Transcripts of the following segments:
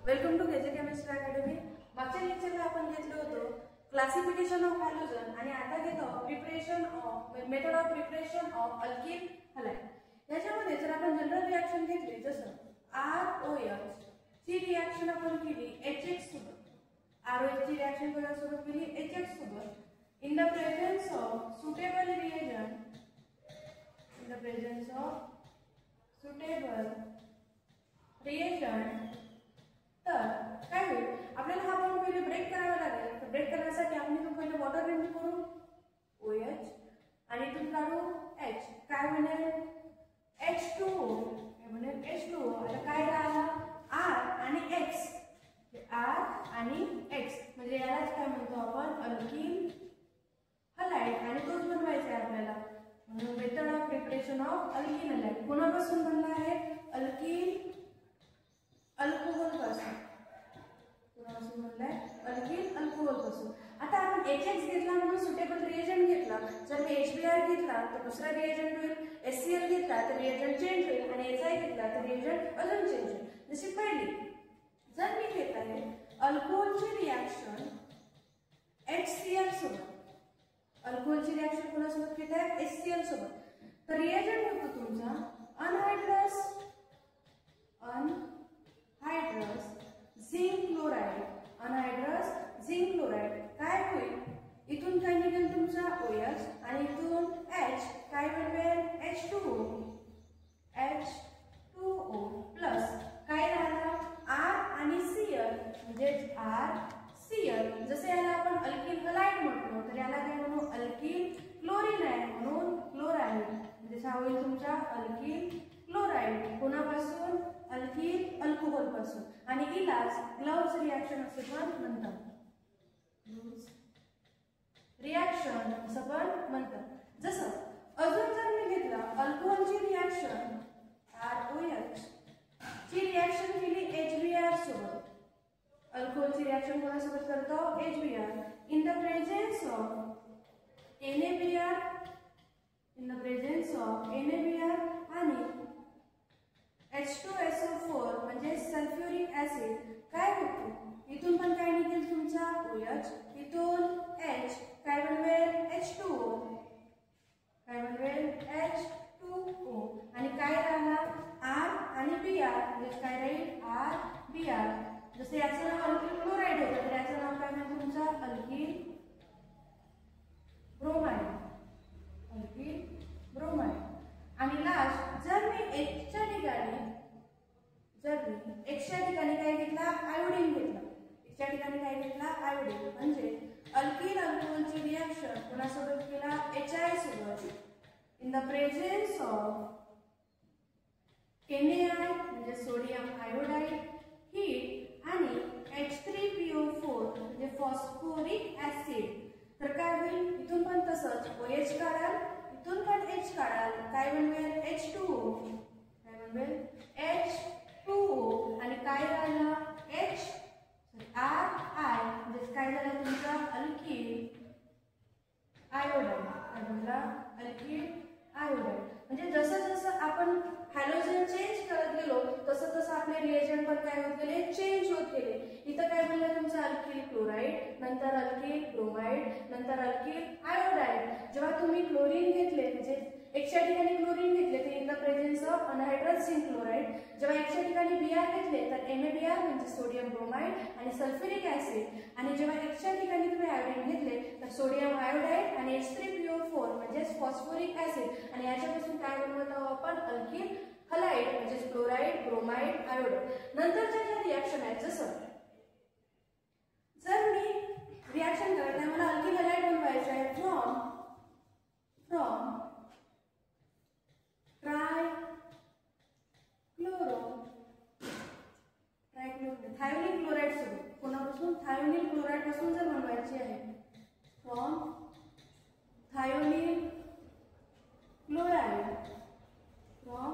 Welcome to KJ chemistry academy. मागच्या लेक्चरला आपण घेतलं होतं क्लासिफिकेशन ऑफ हॅलोजन आणि आता घेतो preparation of method of preparation of alkyl halide. याच्यामध्ये जर आपण जनरल रिएक्शन घेतली जसं ROH ची रिएक्शन आपण केली HX सोबत, ROH ची रिएक्शन कोणासोबत केली HX सोबत in the presence of suitable reagent, in the presence of suitable reagent, तर काय होईल आपल्याला हा पण पहिले ब्रेक करावा लागेल। तर ब्रेक करण्यासाठी आपण इथून पहिले वॉटर रिमूव्ह करू OH आणि इथून काढू H, काय बनेल H2O, काय बनेल H2O। आता काय राहिला R आणि X, R आणि X म्हणजे यालाच काय म्हणतो आपण अल्किल हॅलाइड आणि तोच बनवायचा आहे आपल्याला। म्हणून method of preparation of alkyl halide कोणापासून बनला आहे अल्किल अल्कोहोल पासून, कोणापासून बनलाय अल्किल अल्कोहोल पासून। आता आपण HX घेतला म्हणून सुटेबल रिएजंट घेतला, जर मी HBr घेतला तर दुसरा रिएजंट होईल, HCl घेतला तर रिएजंट चेंज होईल आणि HI घेतला तर रिएजंट अजून चेंज होईल। जशी पहिली जर मी घेत आहे अल्कोहोलची रिएक्शन HCl सोबत, अल्कोहोलची रिएक्शन कोणासोबत घेत आहे HCl सोबत, तर रिएजंट होतो तुमचा अनहायड्रस झिंक क्लोराइड, अनहायड्रस झिंक क्लोराइड। काय होईल इथून काय निघेल तुमचा OH आणि इथून H काय बनवेल H2O प्लस काय राहिला R आणि Cl म्हणजे RCl। जसे याला आपण अल्किल हॅलाइड म्हटलो तर याला काय म्हणू अल्किल क्लोरीन आहे म्हणून क्लोराइड, म्हणजे हा होईल तुमचा अल्किल क्लोराइड कोणापासून अल्किल अल्कोहोल पासून। आणि इलाज ग्लोव्स रिएक्शन असे पण म्हणतात, रिएक्शन असं पण म्हणतात। जसं अजून जर मी घेतला अल्कोहोलची रिएक्शन ROH ची रिएक्शन केली HBr सोबत, अल्कोहोलची रिएक्शन कोणासोबत करतो HBr in the presence of NaBr, in the presence of NaBr आणि H2SO4 म्हणजे सल्फ्युरिक ऍसिड, काय होतो इथून पण काय निघेल तुमचा OH, इथून H काय बनवेल H2O, काय बनवेल H2O आणि काय राहिला R आणि Br म्हणजे काय राहील RBr। जसे याचं नाव अल्किल क्लोराइड होतं तर याचं नाव काय म्हणजे तुमचा अल्किल ब्रोमाइड, अल्किल ब्रोमाइड। आणि लास्ट जर मी X च्या ठिकाणी काय घेतला आयोडीन घेतला, X च्या ठिकाणी काय घेतला आयोडीन म्हणजे अल्किल अल्कोहोलची रिएक्शन कोणासोबत केला HI सोबत in the presence of NaI म्हणजे सोडियम आयोडाइड हीट आणि H3PO4 म्हणजे फॉस्फोरिक ऍसिड। तर काय होईल इथून पण तसंच OH काढाल, इथून पण H काढाल, काय बनवेल H2O, काय बनवेल H2O आणि काय राहिला RI म्हणजे काय झालं तुमचा अल्किल आयोडाइड, काय बनला अल्किल आयोडाइड। म्हणजे जसं जसं आपण हॅलोजन चेंज करत गेलो तसं तसं आपले रिएजंट पण काय होत गेले चेंज होत गेले। इथं काय बनलं तुमचं अल्किल क्लोराइड, नंतर अल्किल ब्रोमाइड, नंतर अल्किल आयोडाइड। जेव्हा तुम्ही क्लोरीन घेतले म्हणजे X च्या ठिकाणी क्लोरीन घेतले तर in the presence of anhydrous zinc chloride, जेव्हा X च्या ठिकाणी Br घेतले तर NaBr म्हणजे सोडियम ब्रोमाइड आणि सल्फ्युरिक ऍसिड, आणि जेव्हा X च्या ठिकाणी तुम्ही आयोडीन घेतले तर सोडियम आयोडाइड आणि H3PO4 म्हणजे फॉस्फोरिक ऍसिड, आणि याच्यापासून काय बनवत आहोत आपण अल्किल हॅलाइड म्हणजे क्लोराइड ब्रोमाइड आयोडाइड। नंतरच्या ज्या रिएक्शन आहेत जसं जर मी रिएक्शन करत आहे मला अल्किल हॅलाइड बनवायचं आहे फ्रॉम थायोनिल क्लोराइड सोबत, कोणापासून थायोनिल क्लोराइड पासून जर बनवायची आहे from thionyl chloride, from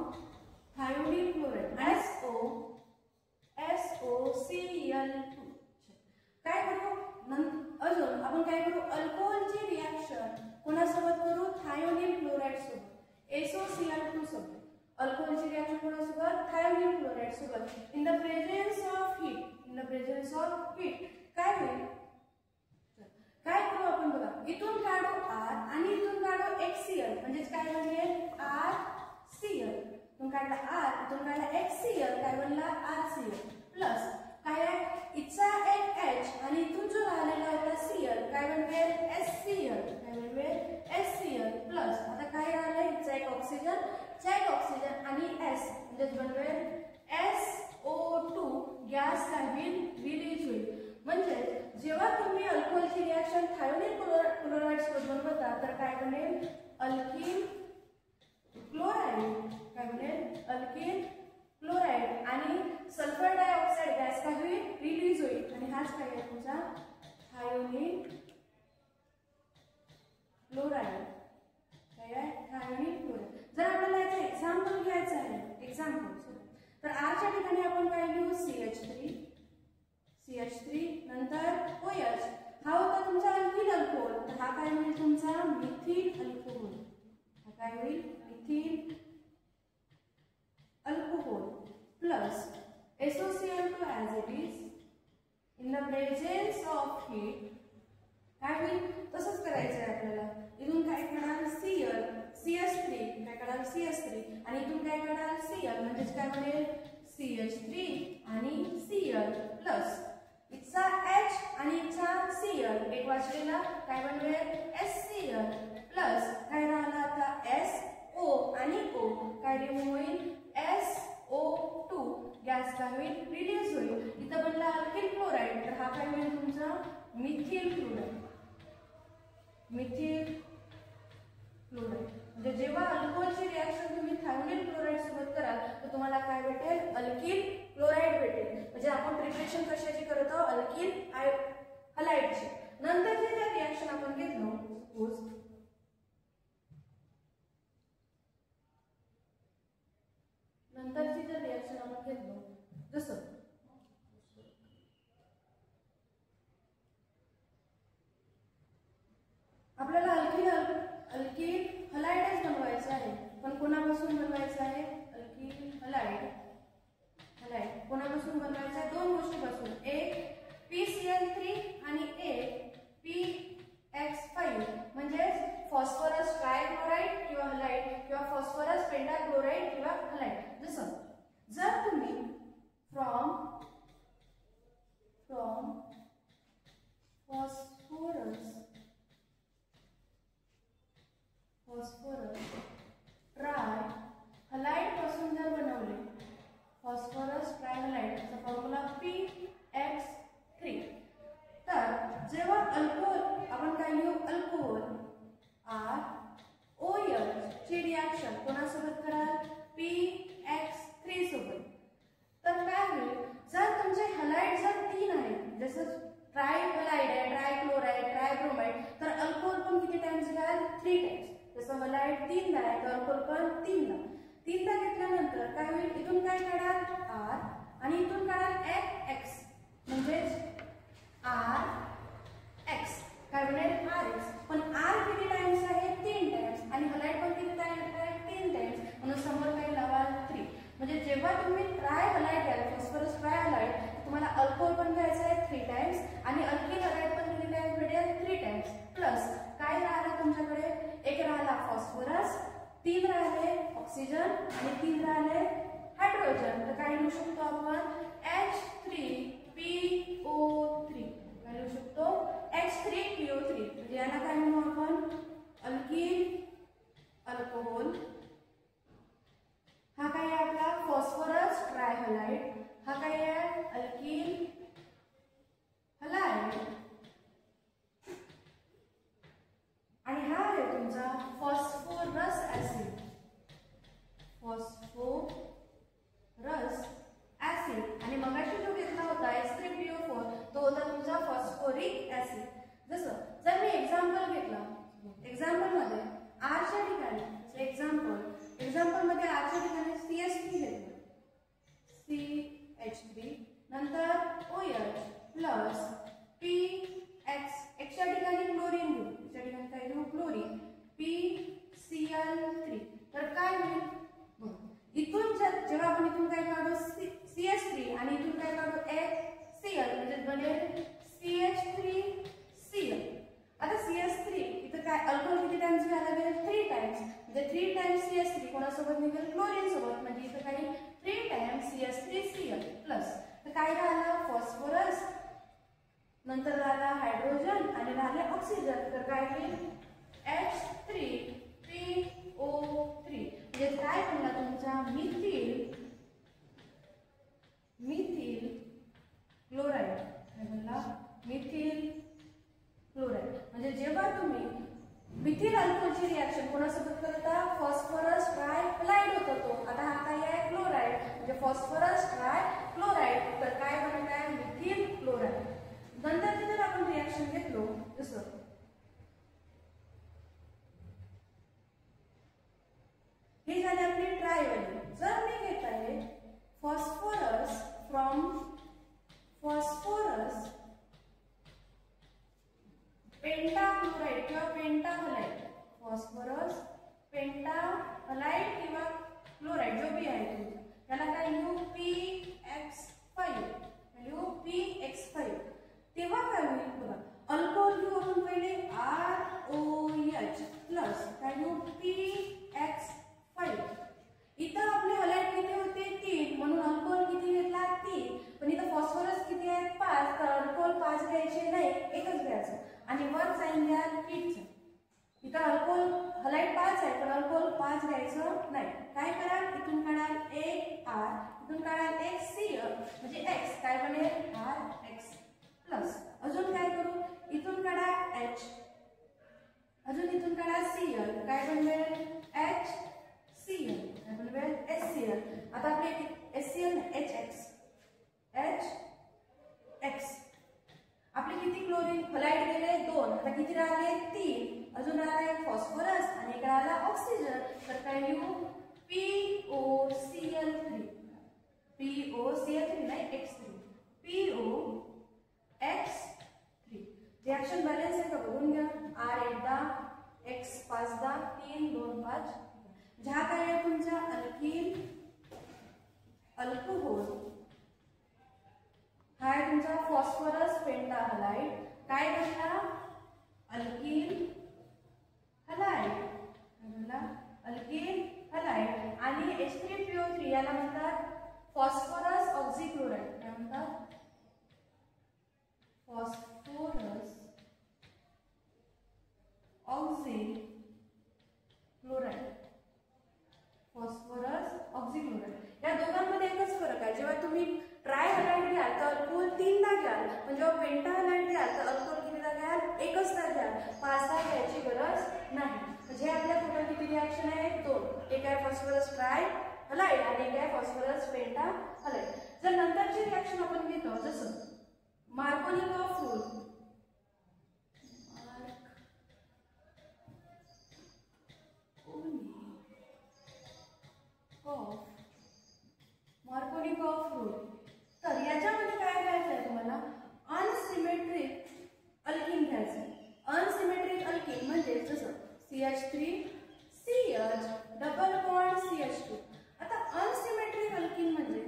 thionyl chloride SOCl2। काय करू अजून आपण काय करू अल्कोहोलची रिएक्शन कोणासोबत करू थायोनिल क्लोराइड सोबत SOCl2 सोबत, अल्कोहोलची रिएक्शन कोणासोबत थायोनिल क्लोराइड सोबत in the presence of heat, process of heat काय होईल, काय करू आपण बघा, इथून काढू R आणि इथून काढू HCl म्हणजे काय बनेल RCl. इथून काढला R, इथून काढला HCl, काय बनला RCl प्लस काय आहे इथचा एक H आणि इथून जो राहिलेला होता Cl काय बनेल HCl, काय बनेल HCl प्लस आता काय राहिलं इथचा एक ऑक्सिजन आणि S म्हणजे बनवेल SO2 गॅस काय होईल रिलीज होईल. म्हणजे जेव्हा तुम्ही अल्कोहोलची रिएक्शन थायोनिल क्लोराइड सोबत बनवता तर काय बनेल अल्किल क्लोराइड, काय बनेल अल्किल क्लोराइड आणि सल्फर डायऑक्साइड गॅस काय होईल रिलीज होईल आणि हाच काय आहे तुमचा थायोनिल क्लोराइड, काय आहे थायोनिल क्लोराइड. जर आपल्याला याचं एक्झाम्पल घ्यायचं आहे तर R च्या ठिकाणी आपण काय लिहू CH3 नंतर OH, हा होता तुमचा अल्किल अल्कोहोल तर हा काय होईल तुमचा मिथिल अल्कोहोल, हा काय होईल methyl alcohol plus SOCl2 as it is in the presence of heat काय होईल तसंच करायचं आहे आपल्याला. इथून काय काढाल CH3 काय काढाल CH3 आणि इथून काय काढाल Cl म्हणजे काय बनेल CH3 आणि Cl प्लस इथचा H आणि इथचा Cl एक वाचलेला काय बनवेल HCl प्लस काय राहिला आता SO आणि O काय रिमूव्ह होईल SO2 गॅस काय होईल रिलीज होईल. इथं बनला अल्किल क्लोराइड तर हा काय होईल तुमचा मिथिल क्लोराइड, मिथिल क्लोराइड. म्हणजे जेव्हा अल्कोहोलची रिएक्शन तुम्ही थायोनिल क्लोराइड सोबत कराल तर तुम्हाला काय भेटेल अल्किल क्लोराइड भेटेल. म्हणजे आपण प्रिपरेशन कशाची करत आहोत अल्किल हलाइडची. नंतर जे रिएक्शन आपण घेतलो सपोज नंतरची जर रिएक्शन आपण घेतलो जसं आपल्याला अल्किल हलाइडच बनवायचं आहे पण कोणापासून बनवायचं आहे अल्किल हलाइड कोणापासून बनवायचं आहे दोन गोष्टीपासून, एक PCl3 आणि एक PX5 म्हणजे फॉस्फरस ट्रायक्लोराइड किंवा हलाइड किंवा फॉस्फरस पेंटाक्लोराइड किंवा हलाइड. जसं जर तुम्ही फ्रॉम फॉस्फरस ट्राय हलाइड पासून जर बनवले फॉस्फरस ट्राय हलाइडचा फॉर्म्युला PX3 तर जेव्हा अल्कोहोल आपण काय लिहू अल्कोहोल ROH ची रिएक्शन कोणासोबत कराल PX3 सोबत तर काय होईल जर तुमचे हलाइड जर 3 आहेत जसं ट्राय हलाइड आहे ट्रायक्लोराइड ट्रायब्रोमाइड तर अल्कोहोल पण किती टाइम्स घ्याल 3 टाइम्स. जसं हलाइड 3दा आहे तर अल्कोहोल पण 3दा घेतल्यानंतर काय होईल इथून काय काढाल R आणि इथून काढाल X म्हणजे RX काय बनेल RX. पण R किती टाइम्स आहे 3 टाइम्स आणि हलाइड पण किती टाइम्स आहे 3 टाइम्स म्हणून समोर काय लावाल 3. म्हणजे जेव्हा तुम्ही ट्राय हलाइड घ्याल फॉस्फरस ट्राय हलाइड तुम्हाला अल्कोहोल पण घ्यायचं आहे 3 टाइम्स आणि अल्किल हलाइड पण किती टाइम्स भेटेल 3 टाइम्स प्लस काय राहिला तुमच्याकडे एक राहिला फॉस्फरस 3 राहिले ऑक्सिजन आणि 3 राहिले हायड्रोजन तर काय लिहू शकतो आपण H3PO3 काय लिहू शकतो H3PO3 म्हणजे याला काय म्हणू आपण अल्किल अल्कोहोल. हा काय आहे आपला फॉस्फरस ट्रायहलाइड, हा काय आहे अल्किल हलाइड आणि हा आहे तुमचा फॉस्फोरस ऍसिड. फॉस्फोरस ऍसिड आणि मगाशी जो घेतला होता H3PO4 तो होता तुमचा फॉस्फोरिक ऍसिड. जसं जर मी एक्झाम्पल घेतला एक्झाम्पल मध्ये R च्या ठिकाणी एक्झाम्पल मध्ये R च्या ठिकाणी CH3 घेतलं CH3 नंतर OH प्लस PX च्या ठिकाणी क्लोरीन घेऊ च्या ठिकाणी काय घेऊ क्लोरीन PCl3 तर काय होईल इथून जेव्हा आपण इथून काय काढू CH3 आणि इथून काय काढू HCl म्हणजे नंतर राहिला हायड्रोजन आणि राहिले ऑक्सिजन. तर काय होईल H3PO3 म्हणजे काय बनला तुमचा मिथिल क्लोराईड. काय बनला मिथिल क्लोराईड. म्हणजे जेव्हा तुम्ही मिथिल अल्कोहलची रिएक्शन कोणासोबत करता फॉस्फरस ट्राय क्लोराईड होता तो. आता हा काय आहे क्लोराईड म्हणजे फॉस्फरस ट्राय क्लोराईड. तर काय बनत आहे मिथिल क्लोराईड. नंतर जर आपण रिएक्शन घेतलो जसं हे झाले आपली ट्रायवाली. जर मी घेत आहे फॉस्फरस फ्रॉम फॉस्फरस पेंटाक्लोराइड किंवा पेंटाहलाइड. फॉस्फरस पेंटाहलाइड किंवा क्लोराइड जो भी आहे तुमचा त्याला काय लिहू PX5 तेव्हा काय होईल बघा अल्कोहोल घेऊ आपण पहिले ROH प्लस काय लिहू PX5. इथं आपले हलाइड किती होते 3 म्हणून अल्कोहोल किती घेतला 3. पण इथं फॉस्फरस किती आहे 5 तर अल्कोहोल 5 घ्यायचे नाही एकच घ्यायचं. आणि वर साइन घ्या किटचं. इथं अल्कोहोल हलाइड 5 आहे पण अल्कोहोल 5 घ्यायचं नाही. काय कराल इथून काढाल एक R इथून काढाल एक Cl म्हणजे X काय बनेल RX प्लस अजून काय करू इथून काढा H अजून इथून काढा Cl काय बनेल HCl काय बनेल HCl. आता आपले HCl HX आपले किती क्लोरीन हलाइड गेले 2. आता किती राहिले 3. अजून राहिले फॉस्फरस आणि एक राहिला ऑक्सिजन. तर काय लिहू POCl3 नाही X3 POX3. रिएक्शन बॅलन्स आहे का बघून घ्या. R एकदा X 5दा 3 2 5. ज्या काय आहे तुमचा अल्किल अल्कोहोल हा आहे तुमचा फॉस्फरस पेंटाहलाइड. काय बनला अल्किल हलाइड आणि H3PO3 याला म्हणतात फॉस्फरस ऑक्झिक्लोराइड. काय म्हणतात फॉस्फरस ऑक्झिक्लोराइड. या दोघांमध्ये एकच फरक आहे. जेव्हा तुम्ही ट्राय हलाइड घ्याल तर अल्कोहोल 3दा घ्याल पण जेव्हा पेंटाहलाइड घ्याल तर अल्कोहोल कितीदा घ्याल एकचदा घ्याल 5दा घ्यायची गरज नाही. म्हणजे आपल्या टोटल किती रिएक्शन आहे 2. एक आहे फॉस्फरस ट्राय हलाइड आणि एक आहे फॉस्फरस पेंटाहलाइड. जर नंतरची रिएक्शन आपण घेतो जसं मार्कोनिकॉफ रूल तर याच्यामध्ये काय घ्यायचं आहे तुम्हाला अनसिमेट्रिक अल्किन घ्यायचं आहे. अनसिमेट्रिक अल्किन म्हणजे जसं CH3CH डबल बॉन्ड CH2. आता अनसिमेट्रिक अल्किन म्हणजे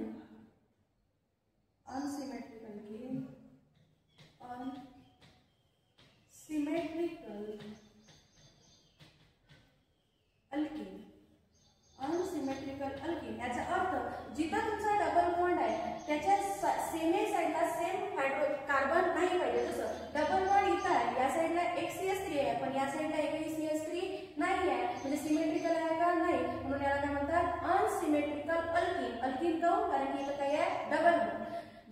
अनसिमेट्रिकल अल्किन याचा अर्थ जिथं तुमचा डबल बॉन्ड आहे त्याच्या सेमे साइडला सेम कार्बन नाही पाहिजे. जसं डबल बॉन्ड इथं आहे या साइडला एक CH3 आहे पण या साइडला एकही CH3 नाही आहे म्हणजे सिमेट्रिकल आहे का नाही. म्हणून याला काय म्हणतात अनसिमेट्रिकल अल्किन काऊन कारण की इथं काय आहे डबल बॉन्ड.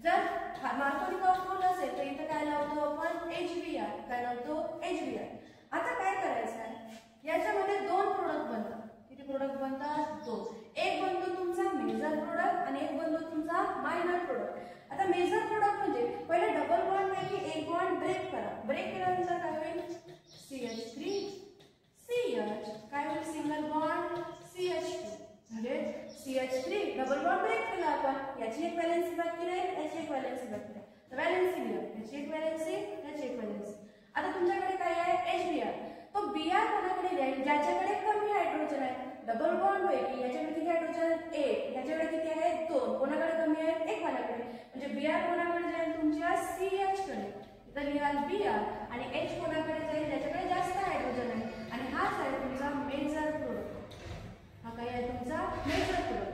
जर मार्कोनिकॉफ रूल असेल तर इथं काय लावतो आपण HBr. काय लावतो HBr. आता काय करायचं आहे याच्यामध्ये 2 प्रोडक्ट बनतात. किती प्रोडक्ट बनतात 2. एक बनतो तुमचा मेजर प्रोडक्ट आणि एक बनतो तुमचा मायनर प्रोडक्ट. आता मेजर प्रोडक्ट म्हणजे पहिले डबल बॉन्ड पैकी एक बॉन्ड ब्रेक करा. ब्रेक केल्यानंतर काय होईल CH3CH काय होईल सिंगल बॉन्ड CH2 म्हणजे CH3 डबल बॉन्ड ब्रेक केला आपण. याची एक व्हॅलेन्सी बाकी राहील याची एक व्हॅलेन्सी बाकी राहील. व्हॅलेन्सी लिहा याची एक व्हॅलेन्सी याची एक व्हॅलेन्सी. आता तुमच्याकडे काय आहे HBr. तो Br कोणाकडे जाईल ज्याच्याकडे कमी हायड्रोजन आहे. डबल बॉन्ड पैकी याच्याकडे किती हायड्रोजन 1 याच्याकडे किती आहे 2 कोणाकडे कमी आहे 1 वाल्याकडे. म्हणजे Br कोणाकडे जाईल तुमच्या CH कडे. इथं लिहाल Br आणि H कोणाकडे जाईल ज्याच्याकडे जास्त हायड्रोजन आहे. आणि हाच आहे तुमचा मेजर प्रोडक्ट. हा काय आहे तुमचा मेजर प्रोडक्ट.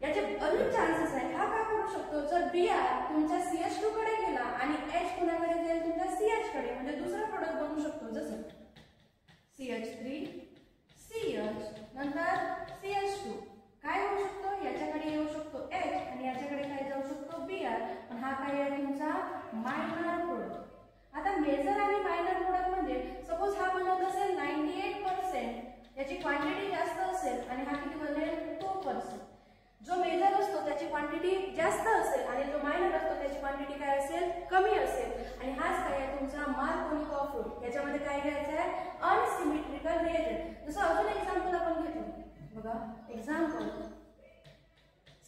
याचे अजून चान्सेस आहे. हा काय करू शकतो जर Br तुमच्या CH2 कडे गेला आणि H कुणाकडे जाईल तुमच्या CH कडे, म्हणजे दुसरा प्रोडक्ट बनवू शकतो. जसं CH3 CH नंतर CH2 काय होऊ शकतो, याच्याकडे येऊ शकतो H आणि याच्याकडे काय जाऊ शकतो Br. पण हा काय आहे तुमचा मायनर प्रोडक्ट. आता मेजर आणि मायनर प्रोडक्ट म्हणजे सपोज हा बनवत असेल 98%, याची क्वांटिटी जास्त असेल आणि हा किती बनेल 2%. जो मेजर असतो त्याची क्वांटिटी जास्त असेल आणि जो मायनर असतो त्याची क्वांटिटी काय असेल कमी असेल. आणि हाच काय आहे तुमचा मार्कोनी ऑफ रूल. याच्यामध्ये काय घ्यायचं आहे अनसिमेट्रिकल रिएजंट. जसं अजून एक्झाम्पल आपण घेतो बघा. Example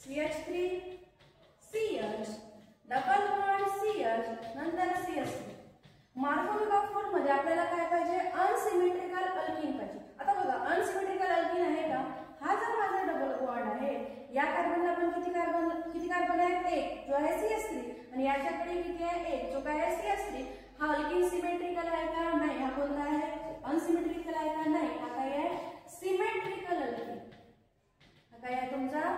CH3 CH double bond CH नंतर CH3. मार्कोनी ऑफ रूल मध्ये आपल्याला काय पाहिजे अनसिमेट्रिकल अल्कीन पाहिजे. आता बघा अनसिमेट्रिकल अल्कीन आहे का, हा जर माझा डबल बॉन्ड आहे, या कार्बनला पण किती कार्बन आहेत 1 जो आहे CH3 आणि याच्याकडे किती आहे 1 जो काय आहे CH3. हा अल्कीन सिमेट्रिकल आहे का, नाही. हा कोणता आहे अनसिमेट्रिकल आहे का, नाही. हा काय आहे सिमेट्रिकल अल्कीन. हा काय आहे तुमचा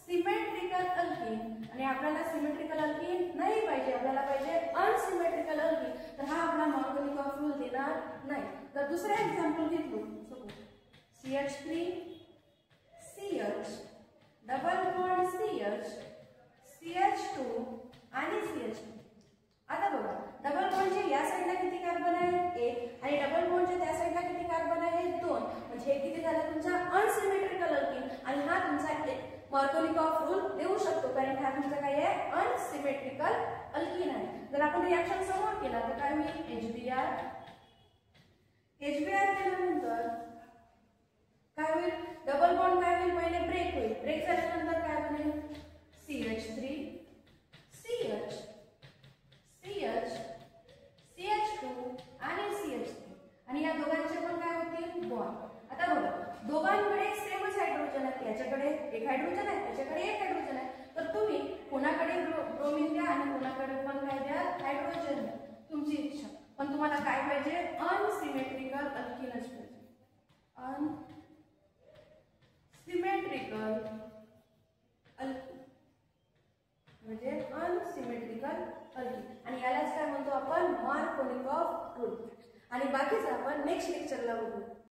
सिमेट्रिकल अल्कीन. आणि आपल्याला सिमेट्रिकल अल्कीन नाही पाहिजे, आपल्याला पाहिजे अनसिमेट्रिकल अल्कीन. तर हा आपला मार्कोनी ऑफ रूल देणार नाही. तर दुसरा एक्झाम्पल घेतलो CH3 CH double bond CH CH2 आणि CH2. आता बघा डबल बॉन्डचे या साइडला किती कार्बन आहेत 1 आणि डबल बॉन्डच्या त्या साइडला किती कार्बन आहेत 2. म्हणजे हे किती झालं तुमचा अनसिमेट्रिकल अल्कीन. आणि हा तुमचा मार्कोनी ऑफ रूल देऊ शकतो कारण हा तुमचा काय आहे अनसिमेट्रिकल अल्कीन आहे. जर आपण रिएक्शन समोर केला तर काय होईल HBr केल्यानंतर काय होईल डबल बॉन्ड काय होईल पहिले ब्रेक होईल. ब्रेक झाल्यानंतर काय बनेल CH3 CH CH CH2 आणि CH3 आणि या दोघांचे पण काय होतील बॉन्ड. आता बघा दोघांकडे सेमच हायड्रोजन आहे, याच्याकडे एक हायड्रोजन आहे, याच्याकडे एक हायड्रोजन आहे. तर तुम्ही कोणाकडे ब्रोमीन द्या आणि कोणाकडे पण काय द्या हायड्रोजन द्या, तुमची इच्छा. पण तुम्हाला काय पाहिजे अनसिमेट्रिकल अल्कीनच पाहिजे. अनसिमेट्रिकल अल्कीन म्हणजे अनसिमेट्रिकल अल्कीन. आणि यालाच काय म्हणतो आपण मार्कोनी ऑफ रूल. आणि बाकीचं आपण नेक्स्ट लेक्चरला बघू.